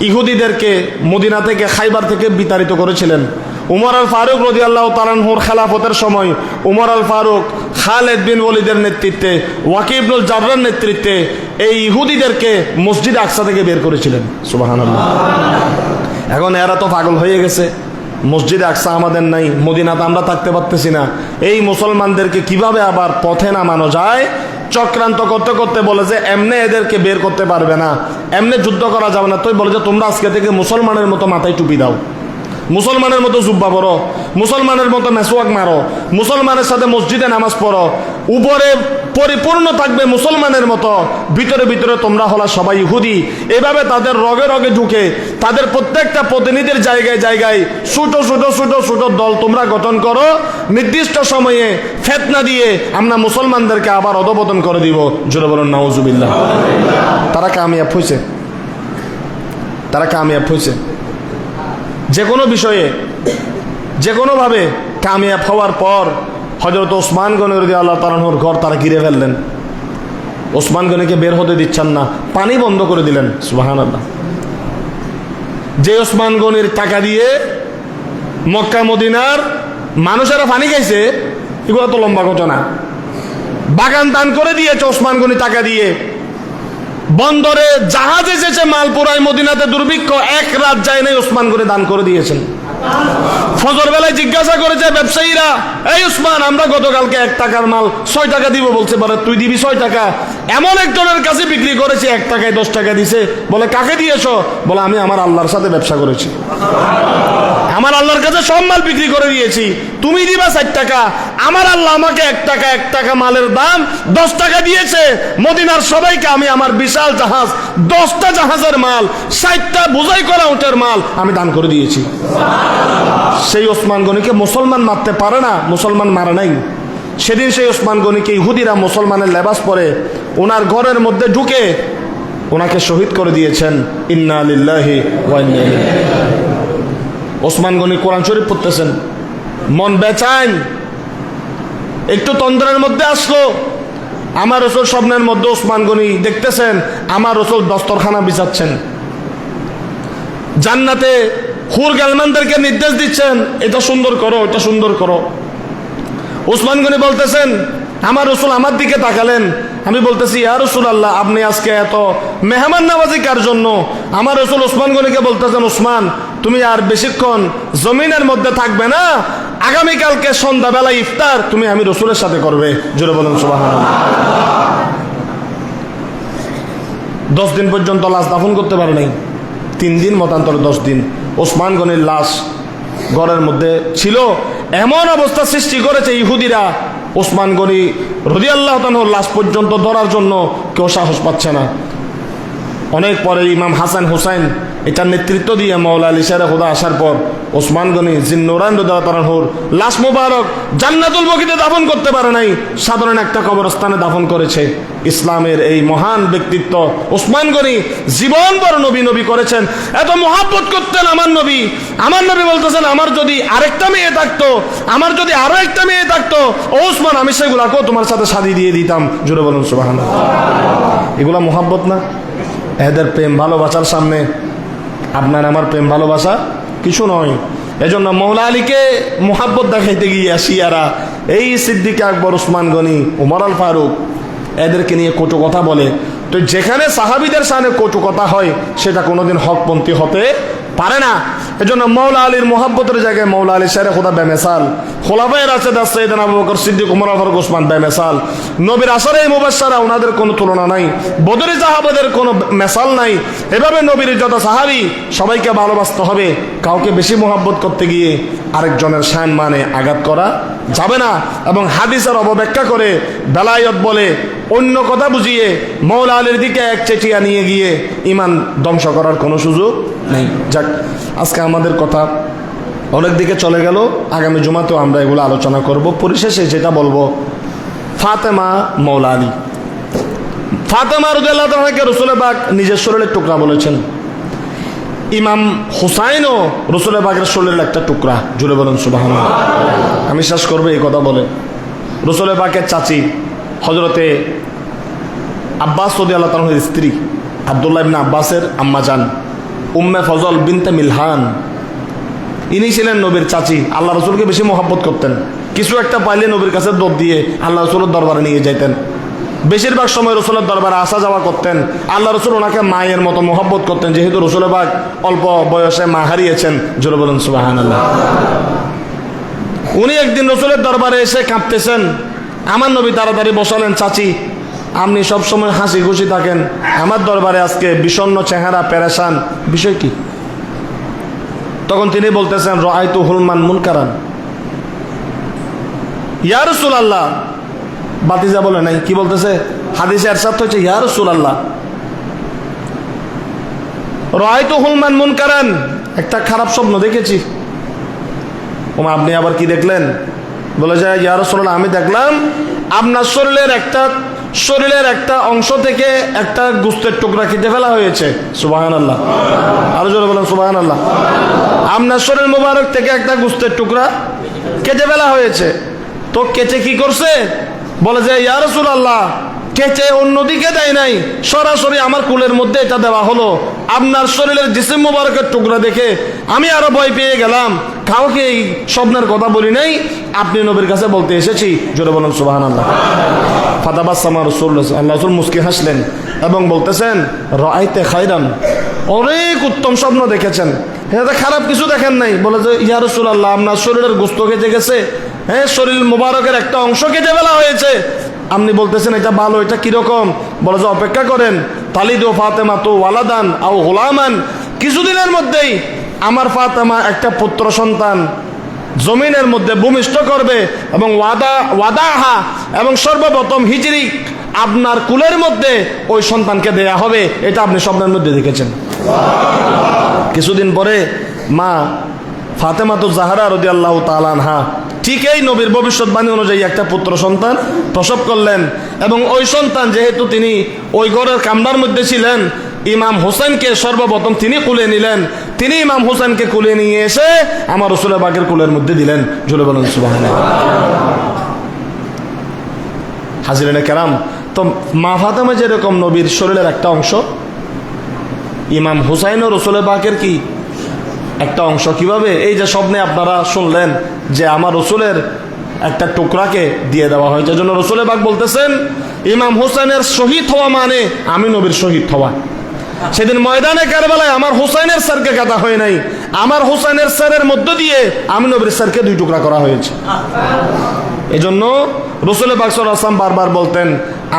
ইহুদিদেরকে মদিনা থেকে, খাইবার থেকে বিতাড়িত করেছিলেন। উমর আল ফারুক রাদিয়াল্লাহু তাআলা আনহুর খেলাফতের সময় উমর আল ফারুক খালিদ বিন ওয়ালিদের নেতৃত্বে, ওয়াকি ইবনুল জাররার নেতৃত্বে এই ইহুদিদেরকে মসজিদ আকসা থেকে বের করেছিলেন। সুবহানাল্লাহ। এখন এরা তো পাগল হয়ে গেছে, মসজিদ আকসা আমাদের নাই, মদিনাতে আমরা থাকতে পারতেছি না, এই মুসলমানদেরকে কিভাবে আবার পথে নামানো যায় চক্রান্ত করতে করতে বলে যে এমনি এদেরকে বের করতে পারবে না, এমনি যুদ্ধ করা যাবে না। তাই বলে যে তোমরা আজকে থেকে মুসলমানের মতো মাথায় টুপি দাও, মুসলমানের মতো জুব্বা পরো, মুসলমানের মতো মেসওয়াক মারো, মুসলমানের সাথে মসজিদে নামাজ পড়ো, উপরে পরিপূর্ণ থাকবে মুসলমানের মতো, ভিতরে ভিতরে তোমরা হলা সবাই ইহুদি। এভাবে তাদের রগে রগে ঢুকে তাদের প্রত্যেকটা প্রতিনিধির জায়গায় জায়গায় ছোট ছোট ছোট ছোট দল তোমরা গঠন করো, নির্দিষ্ট সময়ে ফিতনা দিয়ে আমরা মুসলমানদেরকে আবার অধঃপতন করে দিব। জোরে বলুন নাউজুবিল্লাহ। তারা কামিয়াব হয়েছে, তারা কামিয়াব হয়েছে। যে কোনো বিষয়ে যে কোনোভাবে কামিয়াব হওয়ার পর হযরত ওসমান গনি রাদিয়াল্লাহু তাআলা আনহুর ঘর তারা ঘিরে ফেললেন। ওসমান গনিকে বের হতে দিচ্ছেন না, পানি বন্ধ করে দিলেন। সুবহানাল্লাহ। যে ওসমান গনির টাকা দিয়ে মক্কা মদিনার মানুষেরা পানি খাইছে, এগুলো তো লম্বা ঘটনা। বাগান দান করে দিয়েছে ওসমান গনি টাকা দিয়ে, বন্দরে জাহাজ এসেছে মাল পুরাই মদিনাতে দুর্ভিক্ষ, এক রাত যায় নাই, ওসমান গনি দান করে দিয়েছেন। ফজর বেলায় জিজ্ঞাসা করেছে ব্যবসায়ীরা, এই উসমান, আমরা গতকালকে 1 টাকার মাল 6 টাকা দিব বলছে, বলে তুই দিবি 6 টাকা? এমন একজনের কাছে বিক্রি করেছে 1 টাকায় 10 টাকা দিছে। বলে কাকে দিয়েছো? বলে আমি আমার আল্লাহর সাথে ব্যবসা করেছি, আমার আল্লাহর কাছে সব মাল বিক্রি করে দিয়েছি। তুমি দিবা 4 টাকা, আমার আল্লাহ আমাকে 1 টাকা মালের দাম 10 টাকা দিয়েছে। মদিনার সবাইকে আমি আমার বিশাল জাহাজ, 10টা জাহাজের মাল, 60টা বোঝাই করা উটের মাল আমি দান করে দিয়েছি। সেই ওসমান গনিকে মুসলমান মারতে পারে না, মুসলমান মারে নাই। সেদিন সেই ওসমান গনিকে ইহুদিরা মুসলমানের লেবাস পরে ওনার ঘরের মধ্যে ঢুকে ওনাকে শহীদ করে দিয়েছেন। ইন্না লিল্লাহি ওয়া ইন্না ইলাইহি। ওসমান গনি কোরআন শরীফ পড়তেছেন, মন বেচাইন, একটু তন্দ্রের মধ্যে আসলো। আমার রসুল স্বপ্নের মধ্যে ওসমান গনি দেখতেছেন আমার রসুল দস্তরখানা বিছাচ্ছেন, জান্নাতে হুর গালমানদেরকে নির্দেশ দিচ্ছেন, এটা সুন্দর করো, এটা সুন্দর করো। ওসমান গনি বলতেছেন, আমার রসুল আমার দিকে তাকালেন, আমি বলতেছি ইয়া রাসূলুল্লাহ, আপনি আজকে এত মেহমান নামাজি কার জন্য? আমার রসুল ওসমান গনিকে বলতেছেন, ওসমান তুমি আর বেশিক্ষণ জমিনের মধ্যে থাকবে না, আগামীকালকে সন্ধ্যাবেলা ইফতার তুমি আমি রসুলের সাথে করবে। জোরে বলেন সুবহানাল্লাহ। 10 দিন পর্যন্ত লাশ দাফন করতে পারে নাই, 3 দিন মতান্তরে 10 দিন ওসমান গনির লাশ ঘরের মধ্যে ছিল। এমন অবস্থা সৃষ্টি করেছে ইহুদিরা, ওসমান গনি রাদিয়াল্লাহু তাআলার লাশ পর্যন্ত ধরার জন্য কেউ সাহস পাচ্ছে না। অনেক পরে ইমাম হাসান হুসাইন এটার নেতৃত্ব দিয়ে মাওলা আলী শের খুদা আসার পর ওসমান গনি জিন্নুরান রাদিয়াল্লাহু তাআলার লাশ মুবারক জান্নাতুল বকিতে দাফন করতে পারে নাই, সাধারণ একটা কবরস্থানে দাফন করেছে। ইসলামের এই মহান ব্যক্তিত্ব ওসমান গনি জীবন ভর নবী নবী করেছেন, এত মহাব্বত করতেন আমার নবী। আমার নবী বলতেছেন, আমার যদি আরেকটা মেয়ে থাকতো, আমার যদি আরো একটা মেয়ে থাকতো, ওসমান আমি সেগুলাকেও তোমার সাথে শাদী দিয়ে দিতাম। জোরে বলুন সুবহানাল্লাহ। এগুলা মহাব্বত না? এদের প্রেম ভালোবাসার সামনে আপনার আমার প্রেম ভালোবাসা কিছু নয়। এজন্য মৌলা আলীকে মোহাব্বত দেখাইতে গিয়ে শিয়ারা এই সিদ্দিক আকবর, ওসমান গনি, ওমর আল ফারুক এদেরকে নিয়ে কটু কথা বলে। তো যেখানে সাহাবীদের সামনে কটু কথা হয় সেটা কোনোদিন হকপন্থী হতে পারে না। এজন্য মৌলা আলীর মোহাব্বতের জায়গায় মৌলা আলী শেরে খুদা বেমেসাল, খোলাফায়ে রাশেদান সাইয়েদনা আবু বকর সিদ্দিক, ওমর আল ফারুক, ওসমান বেমেসাল। নবীর আশারে মুবাশশারা ওনাদের কোনো তুলনা নাই, বদরি সাহাবাদের কোনো মেসাল নাই। এভাবে নবীর যত সাহাবী সবাইকে ভালোবাসতে হবে। কাউকে বেশি মোহাব্বত করতে গিয়ে আরেকজনের শান মানে আঘাত করা যাবে না। এবং হাদিসের অবব্যাখ্যা করে বেলায়েত বলে অন্য কথা বুঝিয়ে মৌলা আলীর দিকে এক চেটিয়া নিয়ে গিয়ে ইমান ধ্বংস করার কোনো সুযোগ নেই। যাক, আজকে আমাদের কথা অনেক দিকে চলে গেল, আগামী জুমাতেও আমরা এগুলো আলোচনা করব। পরিশেষে যেটা বলবো, ফাতেমা মৌলা আলী, ফাতেমা রাদিয়াল্লাহু তাআলাকে রাসূল পাক নিজের শরীরের টুকরা বলেছেন। ইমাম হুসাইনও রাসূল পাকের শরীরের একটা টুকরা। জুড়ে বলুন সুবহানাল্লাহ। আমি শেষ করবো এই কথা বলে, রাসূল পাকের চাচি হযরতে আব্বাস রাদিয়াল্লাহু তাআলার স্ত্রী আব্দুল্লাহ ইবনে আব্বাসের আম্মা জান উম্মে ফজল বিনতে মিলহান, ইনি ছিলেন নবীর চাচি। আল্লাহ রসুলকে বেশি মহব্বত করতেন। কিছু একটা পাইলে নবীর কাছে দৌড় দিয়ে আল্লাহ রসুলের দরবারে নিয়ে যেতেন। বেশিরভাগ সময় রসুলের দরবারে আসা যাওয়া করতেন। আল্লাহ রসুল ওনাকে মায়ের মতো মহব্বত করতেন, যেহেতু রসুল পাক অল্প বয়সে মা হারিয়েছেন। জোরে বলুন সুবহানাল্লাহ। উনি একদিন রসুলের দরবারে এসে কাঁদতেছেন। আমার নবী তাড়াতাড়ি বসালেন, চাচি আপনি সবসময় হাসি খুশি থাকেন, আমার দরবারে আজকে বিষণ্ণ চেহারা, পেরেশান, বিষয় কি? তখন তিনি বলতেছেন, রাআইতু হুলমান মুনকারান। ইয়া রাসূলুল্লাহ, বাতিজা বলে নাই, কি বলতেছে? হাদিসে ইরশাদ হচ্ছে ইয়া রাসূলুল্লাহ, রাআইতু হুলমান মুনকারান, একটা খারাপ স্বপ্ন দেখেছি। ওমা, আপনি আবার কি দেখলেন? বলে যায়, ইয়া রাসূলুল্লাহ, আমি দেখলাম আপনার শরীরের একটা অংশ থেকে একটা গোশতের টুকরা কেটে ফেলা হয়েছে। সুবহানাল্লাহ। আরো জোরে বলেন সুবহানাল্লাহ। আপনার শরীর মোবারক থেকে একটা গোশতের টুকরা কেটে ফেলা হয়েছে। তো কেটে কি করছে? বলে যে ইয়া রাসূলুল্লাহ, কেটে অন্যদিকে দেয় নাই, সরাসরি আমার কুলের মধ্যে এটা দেওয়া হলো। আপনার শরীরের জিসিম মোবারকের টুকরা দেখে আমি আরো ভয় পেয়ে গেলাম। কাউকে এই স্বপ্নের কথা বলি নাই, আপনি নবীর কাছে বলতে এসেছি। জোরে বলুন সুবহানাল্লাহ। ফাতাবাসসামা রাসূলুল্লাহ, আল্লাহ রাসূল মুস্কি হাসলেন এবং বলতেছেন, রাআইতে খায়রান, অনেক উত্তম স্বপ্ন দেখেছেন। এটা খারাপ কিছু দেখেন নাই? বলে যে ইয়া রাসূলুল্লাহ, আপনার শরীরের গোস্ত কেটে গেছে, হ্যাঁ, শরীর মোবারকের একটা অংশ কেটে ফেলা হয়েছে, আপনি বলতেছেন এটা ভালো, এটা কিরকম? বলে যে অপেক্ষা করেন, তালিদু ফাতেমা তো ওয়ালাদান আও গোলামান, কিছুদিনের মধ্যেই আমার ফাতেমা একটা পুত্র সন্তান জমিনের মধ্যে ভূমিষ্ঠ করবে, এবং ওয়াদাহা, এবং সর্বপ্রথম হিজরি আপনার কুলের মধ্যে ওই সন্তানকে দেয়া হবে। এটা আপনি স্বপ্নের মধ্যে দেখেছেন। কিছুদিন পরে মা ফাতেমা তো জাহরা রাদিয়াল্লাহু তাআলা আনহা ঠিক এই নবীর ভবিষ্যৎবাণী অনুযায়ী একটা পুত্র সন্তান প্রসব করলেন, এবং ওই সন্তান যেহেতু তিনি ওই ঘরের কামরার মধ্যে ছিলেন, ইমাম হোসেনকে সর্বপ্রথম তিনি কুলে নিলেন। তিনি ইমাম হোসেনকে কুলে নিয়ে এসে আমার রাসূল পাকের কুলের মধ্যে দিলেন। জোরে বলুন সুবহানাল্লাহ। হাজিরিনে কেরাম, তো মা ফাতেমা যেরকম নবীর শরীরের একটা অংশ, ইমাম হুসাইন ও রাসূল পাকের কি একটা অংশ। কিভাবে? এই যে স্বপ্নে আপনারা শুনলেন যে আমার রাসূলের একটা টুকরাকে দিয়ে দেওয়া হয়েছে, এজন্য রাসূল পাক বলতেছেন ইমাম হুসাইনের শহীদ হওয়া মানে আমি নবীর শহীদ হওয়া। সেদিন ময়দানে কারবালায় আমার হুসাইনের স্যারকে কাটা হয় নাই, আমার হুসাইনের স্যারের মধ্য দিয়ে আমি নবীর স্যারকে দুই টুকরা করা হয়েছে। এজন্য রাসূল পাক সাল্লাল্লাহু আলাইহি ওয়াসাল্লাম বারবার বলতেন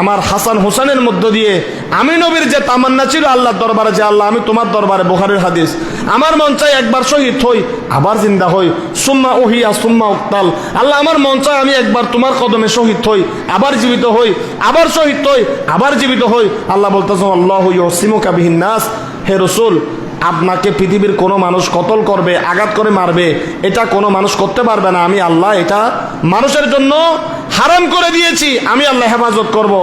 আমার হাসান হুসাইনের মধ্য দিয়ে আমি নবীর যে তামান্না ছিল আল্লাহর দরবারে, যে আল্লাহ আমি তোমার দরবারে, বুখারীর হাদিস, আমার মন চাই একবার শহীদ হই আবার জিন্দা হই, সুম্মা উহিয়া সুম্মা উক্তাল, আল্লাহ আমার মন চাই আমি একবার তোমার কদমে শহীদ হই, আবার জীবিত হই, আবার শহীদ হই, আবার জীবিত হই। আল্লাহ বলতেছেন আল্লাহু ইউসিমুকা বিহিন নাস, হে রাসূল আপনাকে পৃথিবীর কোনো মানুষ কতল করবে, আঘাত করে মারবে, এটা কোনো মানুষ করতে পারবে না। আমি আল্লাহ এটা মানুষের জন্য হারাম করে দিয়েছি, আমি আল্লাহ হেফাজত করব।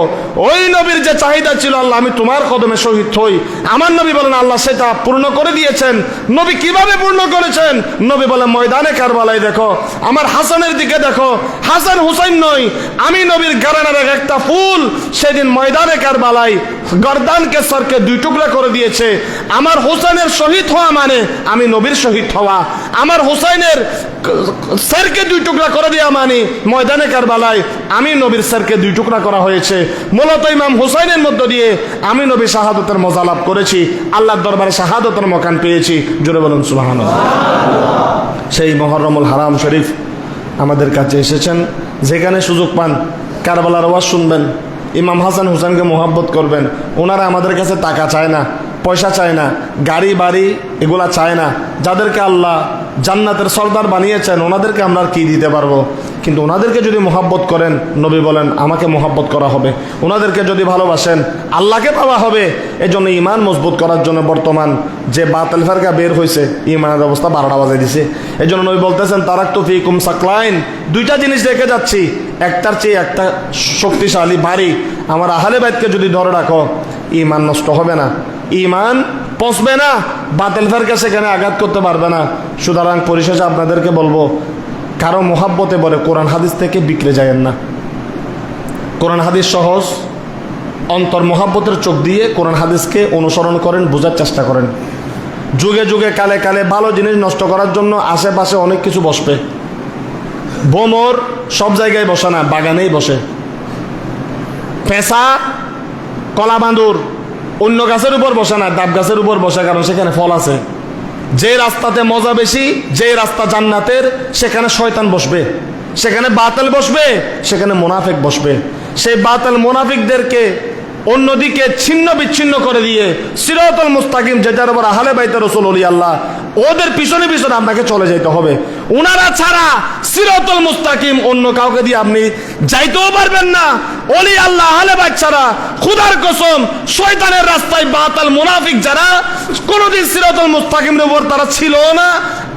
ওই নবীর যে চাহিদা ছিল আল্লাহ আমি তোমার কদমে শহীদ হই, আমার নবী বলেন আল্লাহ সেটা পূর্ণ করে দিয়েছেন। নবী কিভাবে পূর্ণ করেছেন? নবী বলেন ময়দানে কারবালায় দেখো, আমার হাসানের দিকে দেখো, হাসান হুসাইন নয়, আমি নবীর গারানার একটা ফুল সেদিন ময়দানে কারবালায় গর্দানকে সরকে দুই টুকরা করে দিয়েছে। আমার হুসাইনের শহীদ হওয়া মানে আমি নবীর শহীদ হওয়া, আমার হুসাইনের স্যারকে দুই টুকরা করে দেওয়া মানে ময়দানে কারবালায় আমি নবীর স্যারকে দুই টুকরা করা হয়েছে। মূলত ইমাম হুসাইনের মধ্য দিয়ে আমি নবী শাহাদতের মজা লাভ করেছি, আল্লাহর দরবারে শাহাদতের মকান পেয়েছি। জোরে বলুন সুবহানাল্লাহ। সেই মুহররমুল হারাম শরীফ আমাদের কাছে এসেছেন, যেখানে সুযোগ পান কারবালার ওয়াজ শুনবেন, ইমাম হাসান হুসাইনকে মোহাব্বত করবেন। ওনারা আমাদের কাছে টাকা চায় না, পয়সা চায় না, গাড়ি বাড়ি এগুলা চায় না। যাদেরকে আল্লাহ জান্নাতের সর্দার বানিয়েছেন ওনাদেরকে আমরা আর কি দিতে পারবো? কিন্তু ওনাদেরকে যদি মোহাব্বত করেন, নবী বলেন আমাকে মোহাব্বত করা হবে। ওনাদেরকে যদি ভালোবাসেন আল্লাহকে পাওয়া হবে। এই জন্য ইমান মজবুত করার জন্য বর্তমান যে বাতিল ফেরকা বের হয়েছে, ইমানের অবস্থা 12টা বাজে দিছে। এই জন্য নবী বলতেছেন তারাকতু ফিকুম সাকলাইন, দুইটা জিনিস রেখে যাচ্ছি, একটার চেয়ে একটা শক্তিশালী ভারী। আমার আহলে বাইতকে যদি ধরে রাখো ইমান নষ্ট হবে না, ইমান পচবে না, বাতিল ফেরকা সেখানে আঘাত করতে পারবে না। সুতরাং পরিশেষে আপনাদেরকে বলবো, কারো মোহাব্বতে বলে কোরআন হাদিস থেকে বিক্রে যায়েন না। কোরআন হাদিস সহজ, অন্তর মোহাব্বতের চোখ দিয়ে কোরআন হাদিসকে অনুসরণ করেন, বোঝার চেষ্টা করেন। যুগে যুগে কালে কালে ভালো জিনিস নষ্ট করার জন্য আশেপাশে অনেক কিছু বসবে। ভোমর সব জায়গায় বসে না, বাগানেই বসে। পেঁচা কলা বাঁদুর অন্য গাছের উপর বসে না, ডাব গাছের উপর বসে, কারণ সেখানে ফল আছে। যে রাস্তাতে মজা বেশি, যে রাস্তা জান্নাতের, সেখানে শয়তান বসবে, সেখানে বাতিল বসবে, সেখানে মুনাফিক বসবে। সেই বাতিল মুনাফিকদেরকে অন্যদিকে ছিন্ন বিচ্ছিন্ন করে দিয়ে সিরাতুল মুস্তাকিম, যেটার উপর আহলে বাইতে রাসূল ওলি আল্লাহ, ওদের পিছনে পিছনে আপনাকে চলে যেতে হবে। ওনারা ছাড়া সিরাতুল মুস্তাকিম অন্য কাউকে দিয়ে আপনি যাইতেও পারবেন না। ওলি আল্লাহ আহলে বাইত ছাড়া খোদার কসম শয়তানের রাস্তায় বাতিল মুনাফিক যারা কোনোদিন সিরাতুল মুস্তাকিমের উপর তারা ছিল না,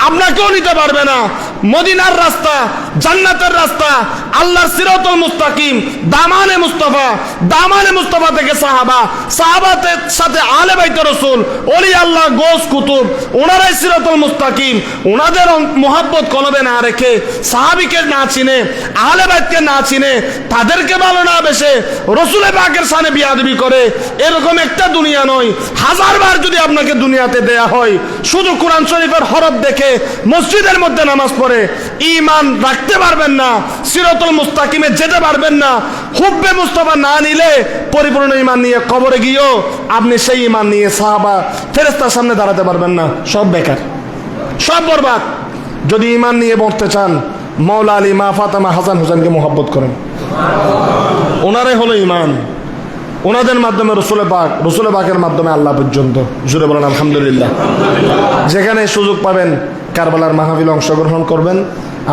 আপনাকেও নিতে পারবে না। মদিনার রাস্তা, জান্নাতের রাস্তা, আল্লাহর সিরাতুল মুস্তাকিম, দামানে মুস্তাফা, দামানে মুস্তাফা থেকে সাহাবা, সাহাবাদের সাথে আহলে বাইত রাসূল, ওলি আল্লাহ, গোস কুতুব, ওনারাই সিরাতুল মুস্তাকিম। ওনাদের মোহাব্বত কলবে না রেখে, সাহাবীকে না চিনে, আহলে বাইতকে না চিনে, তাদেরকে ভালো না বেশে রাসূল পাকের শানে বিয়াদবি করে, এরকম একটা দুনিয়া নয়। হাজারবার যদি আপনাকে দুনিয়াতে দেয়া হয়, শুধু কোরআন শরীফের হরফ দেখে মসজিদের মধ্যে নামাজ পড়ে ঈমান রাখতে পারবেন না, সিরাতুল মুস্তাকিমে যেতে পারবেন না। হুব্বে মুস্তাফা না নিলে পরিপূর্ণ ঈমান নিয়ে কবরে গিয়েও আপনি সেই ঈমান নিয়ে সাহাবা ফেরেশতার সামনে দাঁড়াতে পারবেন না, সব বেকার। সব বরবাদ। যদি ইমান নিয়ে মরতে চান, মৌলা আলী, মা ফাতেমা, হাসান হুসেনকে মোহাব্বত করেন, ওনারাই হলো ইমান। ওনাদের মাধ্যমে রসুল পাকের মাধ্যমে আল্লাহ পর্যন্ত। জুড়ে বলেন আলহামদুলিল্লাহ। যেখানে সুযোগ পাবেন কারবালার মাহফিলে অংশগ্রহণ করবেন।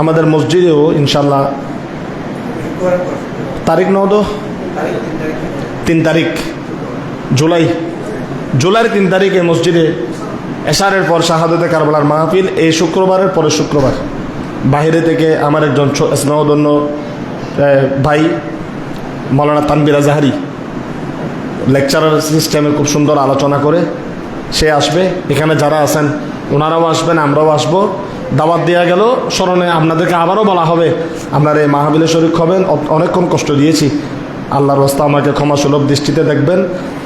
আমাদের মসজিদেও ইনশাল্লাহ তারিখ 3 তারিখ জুলাইয়ের 3 তারিখে মসজিদে এশারের পর শাহাদতে কারবালার মাহফিল। এই শুক্রবারের পরে শুক্রবার বাহিরে থেকে আমার একজন স্নেহধন্য ভাই মৌলানা তানবির আজহারি লেকচারার সিস্টেমে খুব সুন্দর আলোচনা করে সে আসবে। এখানে যারা আছেন ওনারাও আসবেন, আমরাও আসবো। দাওয়াত দেওয়া গেল স্মরণে আপনাদেরকে আবারও বলা হবে আপনারা এই মাহফিলে শরীক হবেন। অনেকক্ষণ কষ্ট দিয়েছি, আল্লাহর রাস্তা আমাকে ক্ষমা সুলভ দৃষ্টিতে দেখবেন।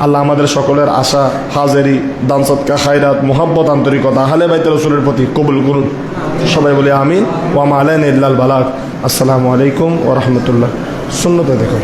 আল্লাহ আমাদের সকলের আশা, হাজেরি, দান সদকা, খায়রাত, মোহাব্বত, আন্তরিকতা আহলে বাইত রাসূলের প্রতি কবুল করুন। সবাই বলি আমিন। ওয়া মা আলাইনা ইল্লাল বালাগ। আসসালামু আলাইকুম ওয়া রাহমাতুল্লাহ। সুন্নতে দেখো।